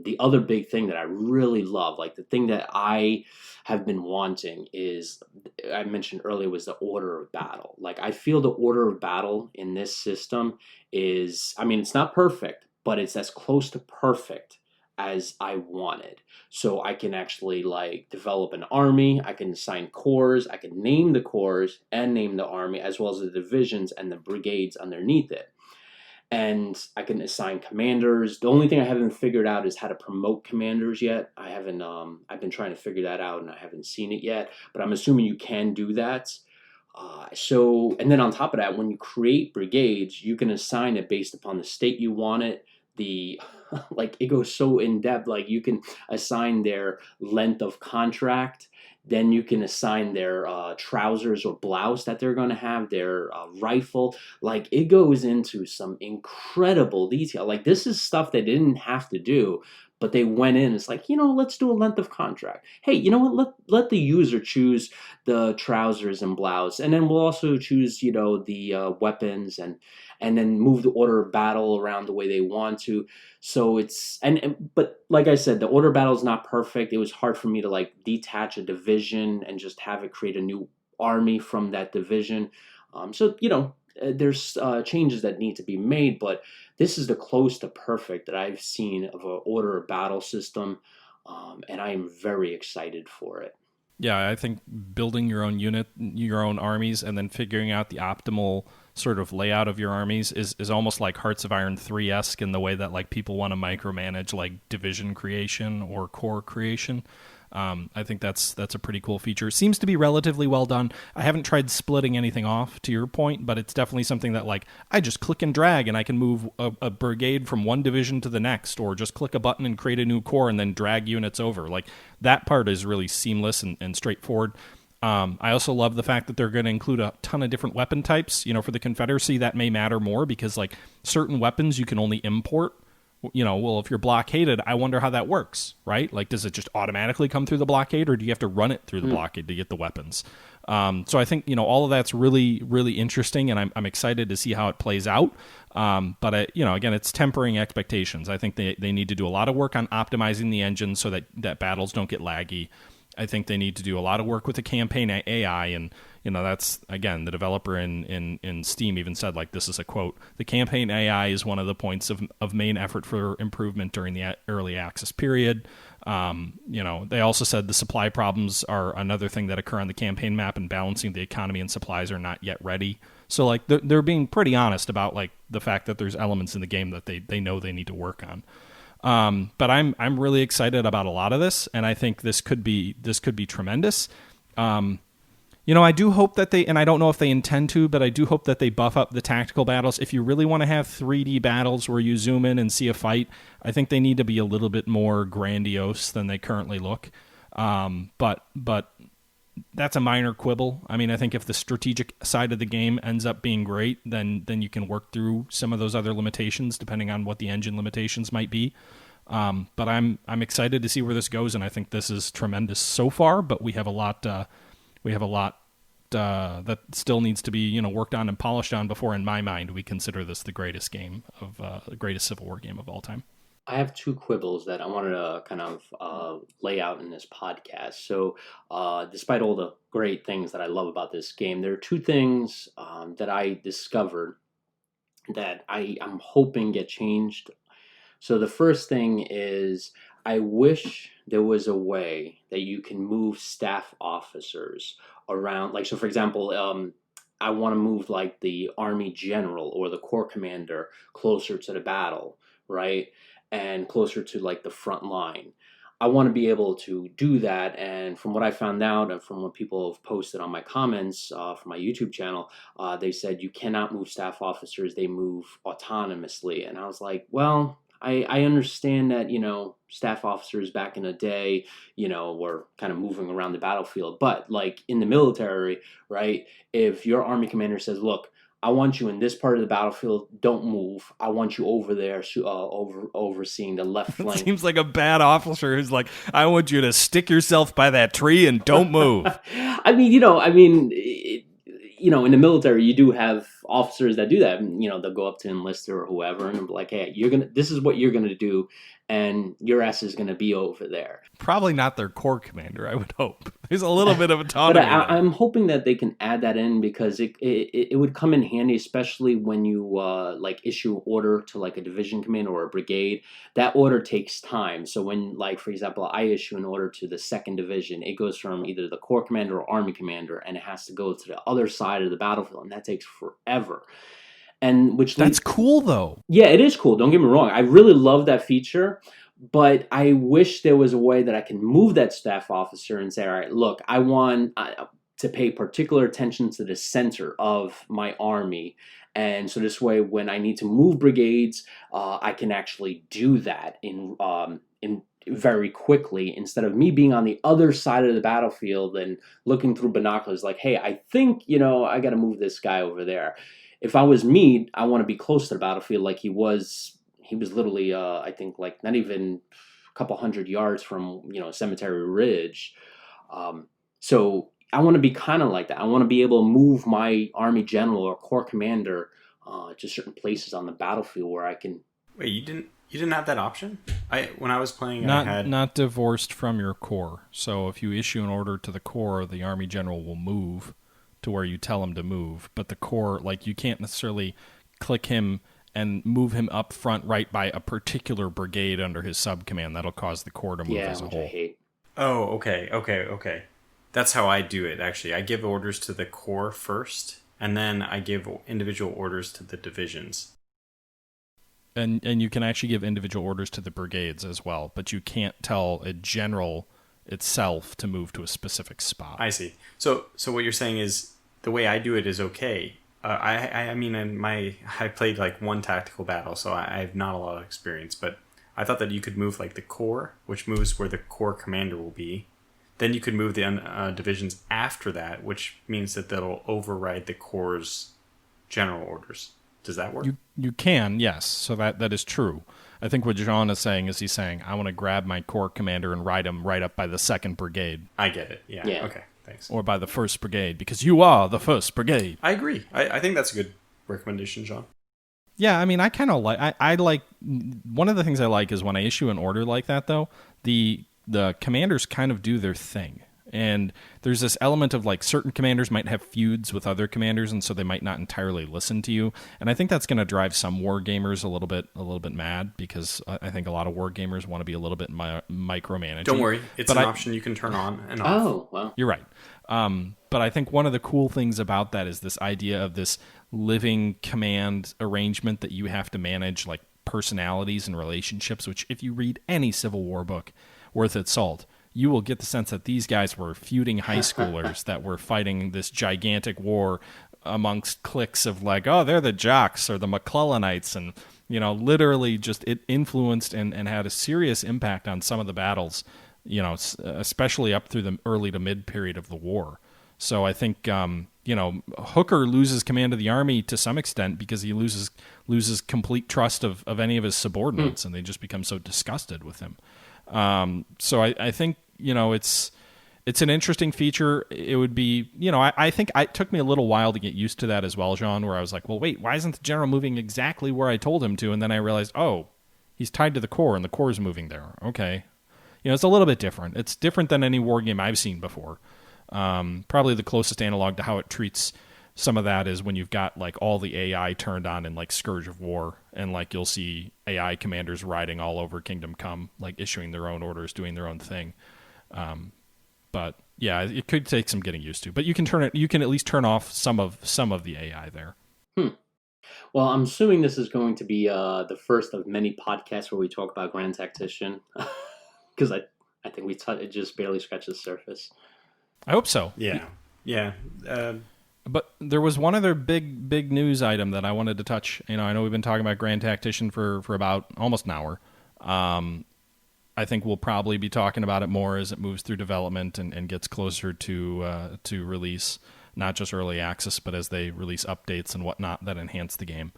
the other big thing that I really love, like the thing that I have been wanting is, I mentioned earlier, was the order of battle. Like I feel the order of battle in this system is, I mean, it's not perfect, but it's as close to perfect as I wanted. So I can actually like develop an army, I can assign corps, I can name the corps and name the army as well as the divisions and the brigades underneath it. And I can assign commanders. The only thing I haven't figured out is how to promote commanders yet. I haven't. I've been trying to figure that out, and I haven't seen it yet. But I'm assuming you can do that. And then on top of that, when you create brigades, you can assign it based upon the state you want it. The like it goes so in depth. Like you can assign their length of contract. Then you can assign their trousers or blouse that they're going to have, their rifle. Like it goes into some incredible detail. Like this is stuff they didn't have to do, but they went in. It's like, let's do a length of contract. Hey, you know what? Let the user choose the trousers and blouse, and then we'll also choose, the weapons and then move the order of battle around the way they want to. So it's but like I said, the order of battle is not perfect. It was hard for me to like detach a division and just have it create a new army from that division. There's changes that need to be made, but this is the close to perfect that I've seen of an order of battle system, and I am very excited for it. Yeah, I think building your own unit, your own armies, and then figuring out the optimal sort of layout of your armies is almost like Hearts of Iron 3-esque in the way that like people want to micromanage like division creation or core creation. I think that's a pretty cool feature. Seems to be relatively well done. I haven't tried splitting anything off, to your point, but it's definitely something that like I just click and drag and I can move a brigade from one division to the next, or just click a button and create a new corps and then drag units over. Like that part is really seamless and straightforward. I also love the fact that they're going to include a ton of different weapon types. For the Confederacy, that may matter more because like certain weapons you can only import. Well, if you're blockaded, I wonder how that works, right? Like, does it just automatically come through the blockade, or do you have to run it through the blockade to get the weapons? So I think, all of that's really, really interesting, and I'm excited to see how it plays out. But again, it's tempering expectations. I think they need to do a lot of work on optimizing the engine so that battles don't get laggy. I think they need to do a lot of work with the campaign AI, and that's, again, the developer in Steam even said, like, this is a quote, "The campaign AI is one of the points of main effort for improvement during the early access period." They also said the supply problems are another thing that occur on the campaign map, and balancing the economy and supplies are not yet ready. So like they're being pretty honest about like the fact that there's elements in the game that they know they need to work on. But I'm really excited about a lot of this, and I think this could be tremendous. I do hope that and I don't know if they intend to, but I do hope that they buff up the tactical battles. If you really want to have 3D battles where you zoom in and see a fight, I think they need to be a little bit more grandiose than they currently look. But that's a minor quibble. I mean, I think if the strategic side of the game ends up being great, then you can work through some of those other limitations depending on what the engine limitations might be. But I'm excited to see where this goes, and I think this is tremendous so far. But we have a lot that still needs to be worked on and polished on before, in my mind, we consider this the greatest game of the greatest Civil War game of all time. I have two quibbles that I wanted to kind of lay out in this podcast. So, despite all the great things that I love about this game, there are two things that I discovered that I'm hoping get changed. So, the first thing is I wish there was a way that you can move staff officers around. Like, so for example, I want to move like the army general or the corps commander closer to the battle, right? And closer to like the front line. I want to be able to do that. And from what I found out and from what people have posted on my comments from my YouTube channel, they said you cannot move staff officers. They move autonomously. And I was like, well, I understand that, staff officers back in the day, were kind of moving around the battlefield. But like in the military, right, if your army commander says, look, I want you in this part of the battlefield. Don't move. I want you over there, overseeing the left flank. Seems like a bad officer who's like, I want you to stick yourself by that tree and don't move. In the military, you do have officers that do that. They'll go up to enlister or whoever and be like, hey, this is what you're gonna do, and your ass is going to be over there. Probably not their core commander, I would hope. There's a little bit of But autonomy there. I'm hoping that they can add that in, because it would come in handy, especially when you like issue an order to like a division commander or a brigade. That order takes time. So when, like, for example, I issue an order to the second division, it goes from either the corps commander or army commander, and it has to go to the other side of the battlefield, and that takes forever. And which That's leads, cool, though. yeah, it is cool. Don't get me wrong. I really love that feature, but I wish there was a way that I can move that staff officer and say, all right, look, I want to pay particular attention to the center of my army. And so this way, when I need to move brigades, I can actually do that in very quickly, instead of me being on the other side of the battlefield and looking through binoculars like, hey, I think, I got to move this guy over there. If I was Meade, I want to be close to the battlefield like he was. He was literally, I think, like not even a couple hundred yards from, Cemetery Ridge. So I want to be kind of like that. I want to be able to move my army general or corps commander to certain places on the battlefield where I can. Wait, you didn't have that option? When I was playing, Not divorced from your corps. So if you issue an order to the corps, the army general will move to where you tell him to move. But the corps, like, you can't necessarily click him and move him up front right by a particular brigade under his sub-command. That'll cause the corps to move as a which whole. I hate. Oh, okay. That's how I do it, actually. I give orders to the corps first, and then I give individual orders to the divisions. And you can actually give individual orders to the brigades as well, but you can't tell a general itself to move to a specific spot. I see. So what you're saying is the way I do it is okay. I mean, I played like one tactical battle, so I have not a lot of experience, but I thought that you could move like the corps, which moves where the corps commander will be. Then you could move the divisions after that, which means that that'll override the corps' general orders. Does that work? You can, yes. So that is true. I think what John is saying is he's saying, I want to grab my corps commander and ride him right up by the 2nd Brigade. I get it. Yeah. Okay, thanks. Or by the 1st Brigade, because you are the 1st Brigade. I agree. I think that's a good recommendation, John. Yeah, I mean, I kind of like... I like... One of the things I like is when I issue an order like that, though, the commanders kind of do their thing. And there's this element of like certain commanders might have feuds with other commanders, and so they might not entirely listen to you. And I think that's going to drive some war gamers a little bit mad, because I think a lot of war gamers want to be a little bit micromanaging. Don't worry, it's an option you can turn on and off. Oh, wow. You're right. But I think one of the cool things about that is this idea of this living command arrangement that you have to manage, like personalities and relationships, which if you read any Civil War book worth its salt, you will get the sense that these guys were feuding high schoolers that were fighting this gigantic war amongst cliques of like, oh, they're the Jocks or the McClellanites. And, literally just it influenced and had a serious impact on some of the battles, especially up through the early to mid period of the war. So I think, Hooker loses command of the army to some extent because he loses complete trust of any of his subordinates, and they just become so disgusted with him. So I think, it's an interesting feature. It would be, I think it took me a little while to get used to that as well, John, where I was like, well, wait, why isn't the general moving exactly where I told him to? And then I realized, oh, he's tied to the corps and the corps is moving there. Okay. It's a little bit different. It's different than any war game I've seen before. Probably the closest analog to how it treats some of that is when you've got like all the AI turned on in like Scourge of War, and like you'll see AI commanders riding all over Kingdom Come, like issuing their own orders, doing their own thing. But yeah, it could take some getting used to. But you can at least turn off some of the AI there. Well, I'm assuming this is going to be the first of many podcasts where we talk about Grand Tactician, because I think it just barely scratched the surface. I hope so. Yeah. But there was one other big news item that I wanted to touch. I know we've been talking about Grand Tactician for about almost an hour. I think we'll probably be talking about it more as it moves through development and gets closer to release, not just early access, but as they release updates and whatnot that enhance the game.